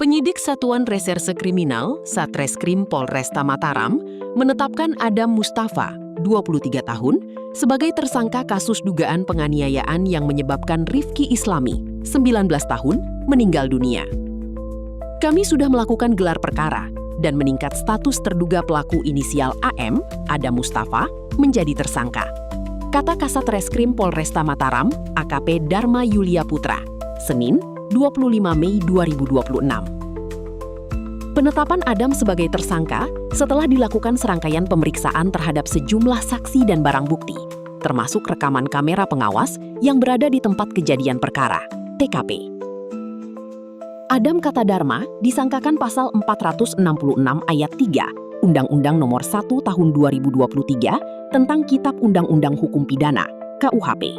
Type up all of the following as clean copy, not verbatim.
Penyidik Satuan Reserse Kriminal Satreskrim Polresta Mataram menetapkan Adam Mustafa, 23 tahun, sebagai tersangka kasus dugaan penganiayaan yang menyebabkan Rifki Islami, 19 tahun, meninggal dunia. Kami sudah melakukan gelar perkara dan meningkat status terduga pelaku inisial AM, Adam Mustafa, menjadi tersangka. Kata Kasat Reskrim Polresta Mataram, AKP Dharma Yulia Putra, Senin, 25 Mei 2026. Penetapan Adam sebagai tersangka setelah dilakukan serangkaian pemeriksaan terhadap sejumlah saksi dan barang bukti, termasuk rekaman kamera pengawas yang berada di tempat kejadian perkara, TKP. Adam, kata Dharma, disangkakan pasal 466 ayat 3 Undang-Undang Nomor 1 Tahun 2023 tentang Kitab Undang-Undang Hukum Pidana, KUHP,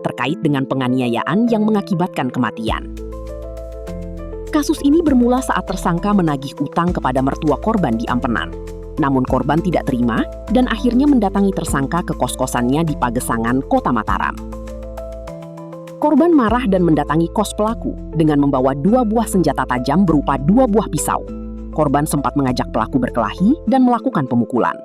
terkait dengan penganiayaan yang mengakibatkan kematian. Kasus ini bermula saat tersangka menagih utang kepada mertua korban di Ampenan. Namun korban tidak terima dan akhirnya mendatangi tersangka ke kos-kosannya di Pagesangan, Kota Mataram. Korban marah dan mendatangi kos pelaku dengan membawa 2 buah senjata tajam berupa 2 buah pisau. Korban sempat mengajak pelaku berkelahi dan melakukan pemukulan.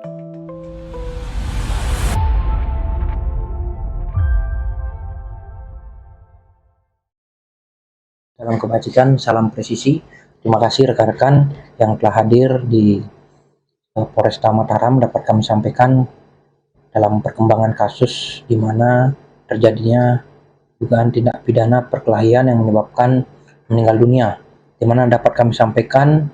Dalam kebajikan, salam presisi. Terima kasih rekan-rekan yang telah hadir di Polresta Mataram. Dapat kami sampaikan dalam perkembangan kasus di mana terjadinya dugaan tindak pidana perkelahian yang menyebabkan meninggal dunia. Di mana dapat kami sampaikan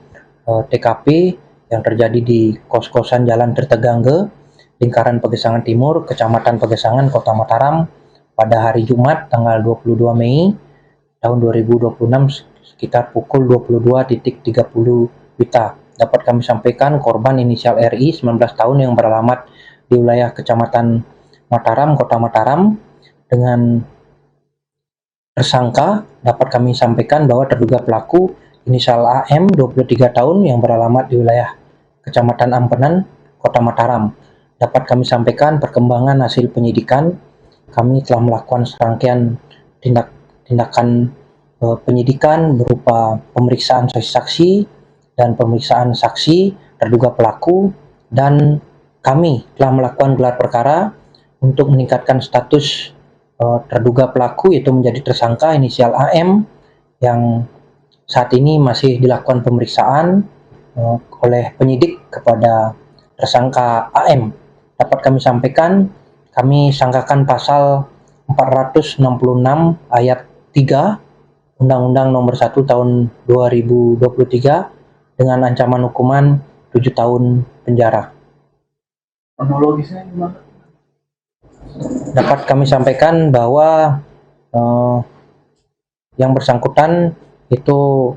TKP yang terjadi di kos-kosan Jalan Tirtegangge, Lingkaran Pagesangan Timur, Kecamatan Pagesangan, Kota Mataram pada hari Jumat tanggal 22 Mei tahun 2026 sekitar pukul 22.30 WITA. Dapat kami sampaikan korban inisial RI 19 tahun yang beralamat di wilayah Kecamatan Mataram, Kota Mataram dengan tersangka. Dapat kami sampaikan bahwa terduga pelaku inisial AM 23 tahun yang beralamat di wilayah Kecamatan Ampenan, Kota Mataram. Dapat kami sampaikan perkembangan hasil penyidikan. Kami telah melakukan serangkaian tindakan penyidikan berupa pemeriksaan saksi dan pemeriksaan saksi terduga pelaku, dan kami telah melakukan gelar perkara untuk meningkatkan status terduga pelaku yaitu menjadi tersangka inisial AM yang saat ini masih dilakukan pemeriksaan oleh penyidik kepada tersangka AM. Dapat kami sampaikan kami sangkakan pasal 466 ayat 3 Undang-Undang Nomor 1 Tahun 2023 dengan ancaman hukuman 7 tahun penjara. Kronologisnya gimana? Dapat kami sampaikan bahwa yang bersangkutan itu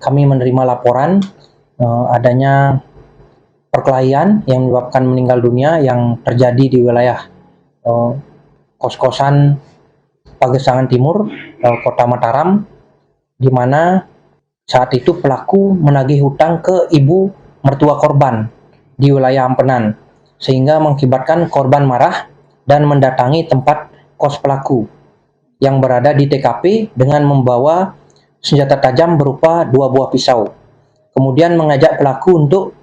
kami menerima laporan adanya perkelahian yang menyebabkan meninggal dunia yang terjadi di wilayah kos-kosan Pagesangan Timur, Kota Mataram, di mana saat itu pelaku menagih hutang ke ibu mertua korban di wilayah Ampenan, sehingga mengakibatkan korban marah dan mendatangi tempat kos pelaku yang berada di TKP dengan membawa senjata tajam berupa 2 buah pisau. Kemudian mengajak pelaku untuk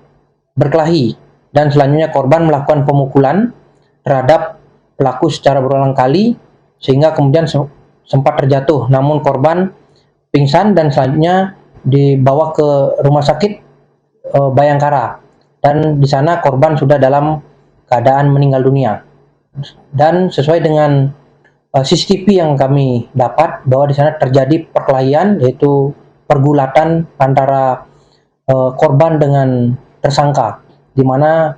berkelahi dan selanjutnya korban melakukan pemukulan terhadap pelaku secara berulang kali sehingga kemudian sempat terjatuh, namun korban pingsan dan selanjutnya dibawa ke rumah sakit Bayangkara, dan di sana korban sudah dalam keadaan meninggal dunia. Dan sesuai dengan CCTV yang kami dapat bahwa di sana terjadi perkelahian, yaitu pergulatan antara korban dengan tersangka, di mana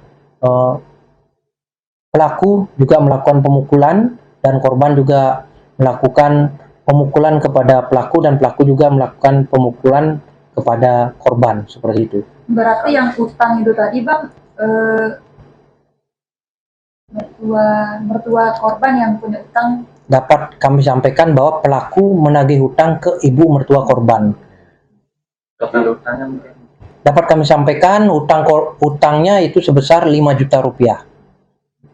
pelaku juga melakukan pemukulan dan korban juga melakukan pemukulan kepada pelaku dan pelaku juga melakukan pemukulan kepada korban, seperti itu. Berarti yang utang itu tadi Bang, mertua korban yang punya utang. Dapat kami sampaikan bahwa pelaku menagih hutang ke ibu mertua korban. Dapat kami sampaikan utangnya itu sebesar 5 juta rupiah.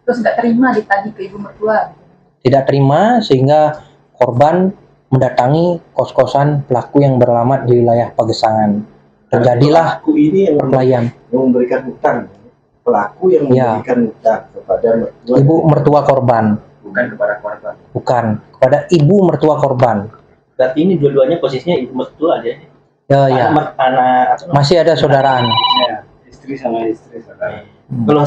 Terus nggak terima ditagih ke ibu mertua? Tidak terima sehingga korban mendatangi kos-kosan pelaku yang beralamat di wilayah Pagesangan. Terjadilah Pelaku ini yang perkelahian. memberikan hutang. Pelaku yang Ya. memberikan hutang kepada mertua. Ibu mertua korban, Bukan kepada korban. bukan kepada ibu mertua korban. Berarti ini dua-duanya posisinya ibu mertua aja. Ya, ya. Anak Masih ada saudaraan. istri sama istri saudara. Kalau